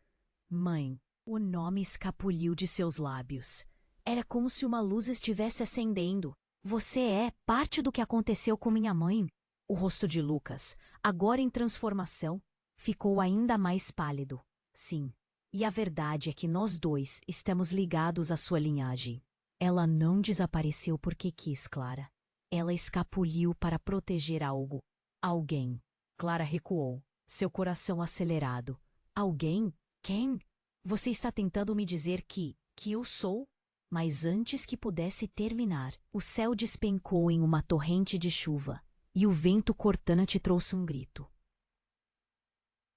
Mãe, o nome escapuliu de seus lábios. Era como se uma luz estivesse acendendo. Você é parte do que aconteceu com minha mãe. O rosto de Lucas, agora em transformação, ficou ainda mais pálido. Sim, e a verdade é que nós dois estamos ligados à sua linhagem. Ela não desapareceu porque quis, Clara. Ela escapuliu para proteger algo. Alguém. Clara recuou, seu coração acelerado. Alguém? Quem? Você está tentando me dizer que eu sou? Mas antes que pudesse terminar, o céu despencou em uma torrente de chuva, e o vento cortante trouxe um grito.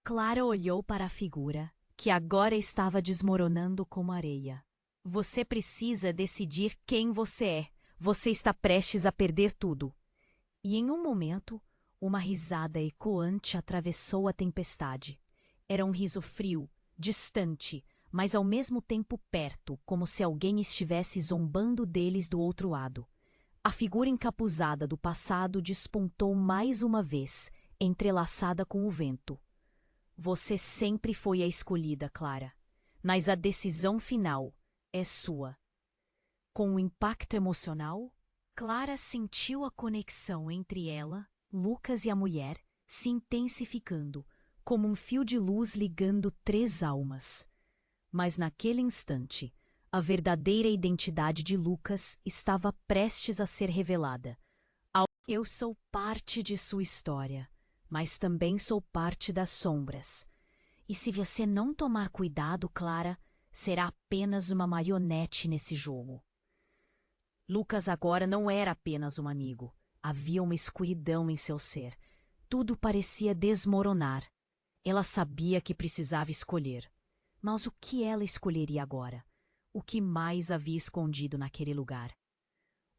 Clara olhou para a figura, que agora estava desmoronando como areia. Você precisa decidir quem você é. Você está prestes a perder tudo. E em um momento, uma risada ecoante atravessou a tempestade. Era um riso frio, distante, mas ao mesmo tempo perto, como se alguém estivesse zombando deles do outro lado. A figura encapuzada do passado despontou mais uma vez, entrelaçada com o vento. Você sempre foi a escolhida, Clara, mas a decisão final é sua. Com o impacto emocional, Clara sentiu a conexão entre ela, Lucas e a mulher se intensificando, como um fio de luz ligando três almas. Mas naquele instante, a verdadeira identidade de Lucas estava prestes a ser revelada. Eu sou parte de sua história, mas também sou parte das sombras. E se você não tomar cuidado, Clara, será apenas uma marionete nesse jogo. Lucas agora não era apenas um amigo. Havia uma escuridão em seu ser. Tudo parecia desmoronar. Ela sabia que precisava escolher. Mas o que ela escolheria agora? O que mais havia escondido naquele lugar?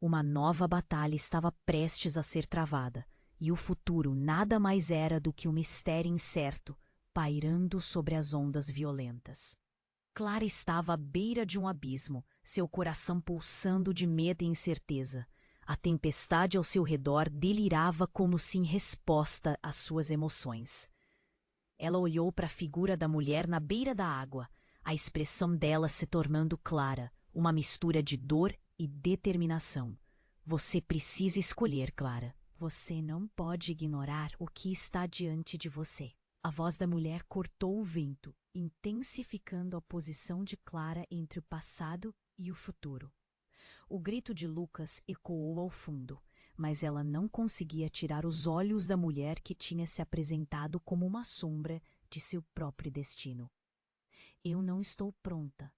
Uma nova batalha estava prestes a ser travada, e o futuro nada mais era do que um mistério incerto, pairando sobre as ondas violentas. Clara estava à beira de um abismo, seu coração pulsando de medo e incerteza. A tempestade ao seu redor delirava como se em resposta às suas emoções. Ela olhou para a figura da mulher na beira da água, a expressão dela se tornando clara, uma mistura de dor e determinação. Você precisa escolher, Clara. Você não pode ignorar o que está diante de você. A voz da mulher cortou o vento, intensificando a posição de Clara entre o passado e o futuro. O grito de Lucas ecoou ao fundo, mas ela não conseguia tirar os olhos da mulher que tinha se apresentado como uma sombra de seu próprio destino. Eu não estou pronta,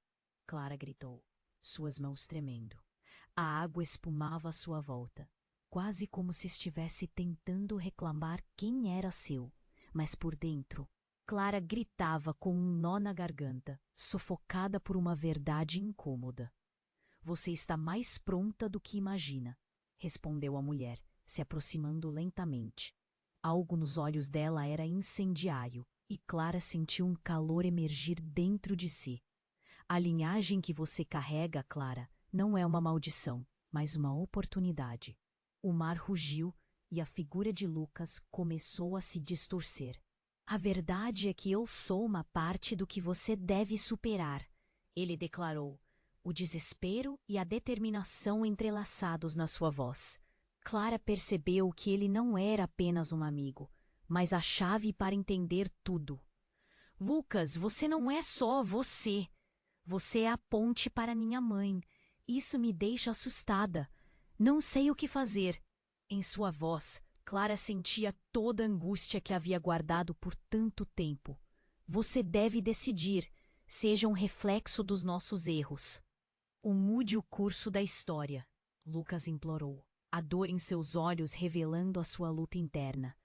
Clara gritou, suas mãos tremendo. A água espumava à sua volta, quase como se estivesse tentando reclamar quem era seu, mas por dentro, Clara gritava com um nó na garganta, sufocada por uma verdade incômoda. Você está mais pronta do que imagina, respondeu a mulher, se aproximando lentamente. Algo nos olhos dela era incendiário, e Clara sentiu um calor emergir dentro de si. A linhagem que você carrega, Clara, não é uma maldição, mas uma oportunidade. O mar rugiu e a figura de Lucas começou a se distorcer. A verdade é que eu sou uma parte do que você deve superar, ele declarou, o desespero e a determinação entrelaçados na sua voz. Clara percebeu que ele não era apenas um amigo, mas a chave para entender tudo. Lucas, você não é só você. Você é a ponte para minha mãe. Isso me deixa assustada. Não sei o que fazer. Em sua voz, Clara sentia toda a angústia que havia guardado por tanto tempo. Você deve decidir. Seja um reflexo dos nossos erros. Mude o curso da história, Lucas implorou, a dor em seus olhos revelando a sua luta interna.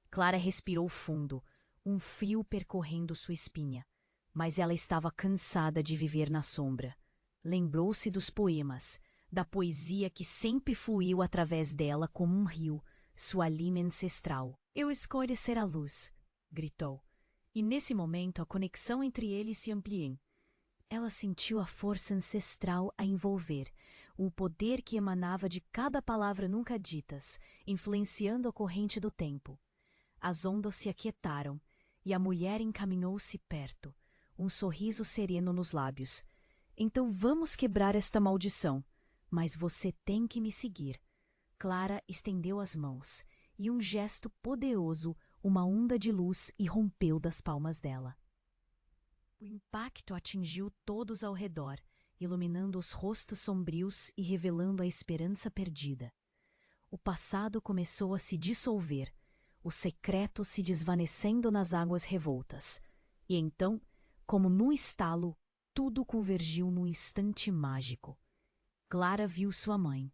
Clara respirou fundo, um frio percorrendo sua espinha, mas ela estava cansada de viver na sombra. Lembrou-se dos poemas, da poesia que sempre fluiu através dela como um rio, sua linha ancestral. Eu escolho ser a luz, gritou, e nesse momento a conexão entre eles se ampliou. Ela sentiu a força ancestral a envolver, o poder que emanava de cada palavra nunca ditas, influenciando a corrente do tempo. As ondas se aquietaram e a mulher encaminhou-se perto, um sorriso sereno nos lábios. Então vamos quebrar esta maldição, mas você tem que me seguir. Clara estendeu as mãos e um gesto poderoso, uma onda de luz irrompeu das palmas dela. O impacto atingiu todos ao redor, iluminando os rostos sombrios e revelando a esperança perdida. O passado começou a se dissolver, o secreto se desvanecendo nas águas revoltas. E então, como num estalo, tudo convergiu num instante mágico. Clara viu sua mãe,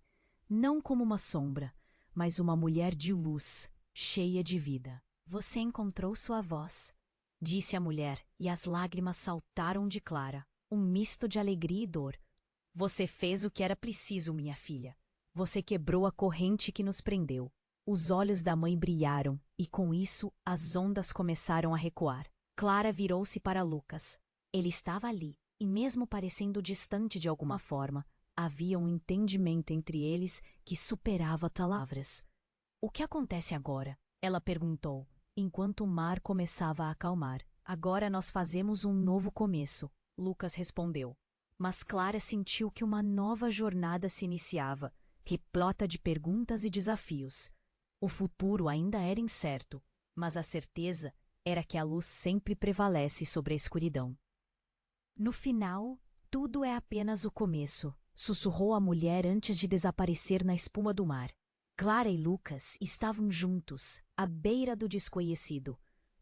não como uma sombra, mas uma mulher de luz, cheia de vida. Você encontrou sua voz, disse a mulher, e as lágrimas saltaram de Clara, um misto de alegria e dor. Você fez o que era preciso, minha filha. Você quebrou a corrente que nos prendeu. Os olhos da mãe brilharam, e com isso as ondas começaram a recuar. Clara virou-se para Lucas. Ele estava ali, e mesmo parecendo distante de alguma forma, havia um entendimento entre eles que superava palavras. O que acontece agora? Ela perguntou, enquanto o mar começava a acalmar. Agora nós fazemos um novo começo, Lucas respondeu. Mas Clara sentiu que uma nova jornada se iniciava, repleta de perguntas e desafios. O futuro ainda era incerto, mas a certeza era que a luz sempre prevalece sobre a escuridão. No final, tudo é apenas o começo, sussurrou a mulher antes de desaparecer na espuma do mar. Clara e Lucas estavam juntos, à beira do desconhecido.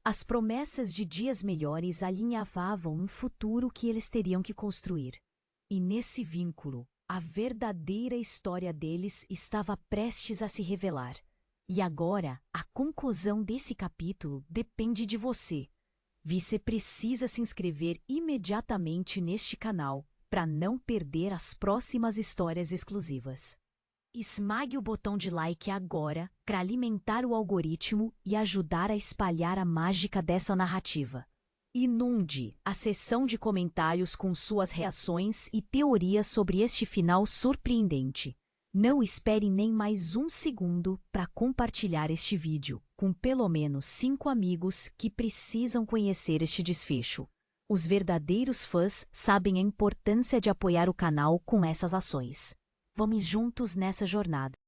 As promessas de dias melhores alinhavavam um futuro que eles teriam que construir. E nesse vínculo, a verdadeira história deles estava prestes a se revelar. E agora, a conclusão desse capítulo depende de você. Você precisa se inscrever imediatamente neste canal para não perder as próximas histórias exclusivas. Esmague o botão de like agora para alimentar o algoritmo e ajudar a espalhar a mágica dessa narrativa. Inunde a seção de comentários com suas reações e teorias sobre este final surpreendente. Não espere nem mais um segundo para compartilhar este vídeo com pelo menos 5 amigos que precisam conhecer este desfecho. Os verdadeiros fãs sabem a importância de apoiar o canal com essas ações. Vamos juntos nessa jornada.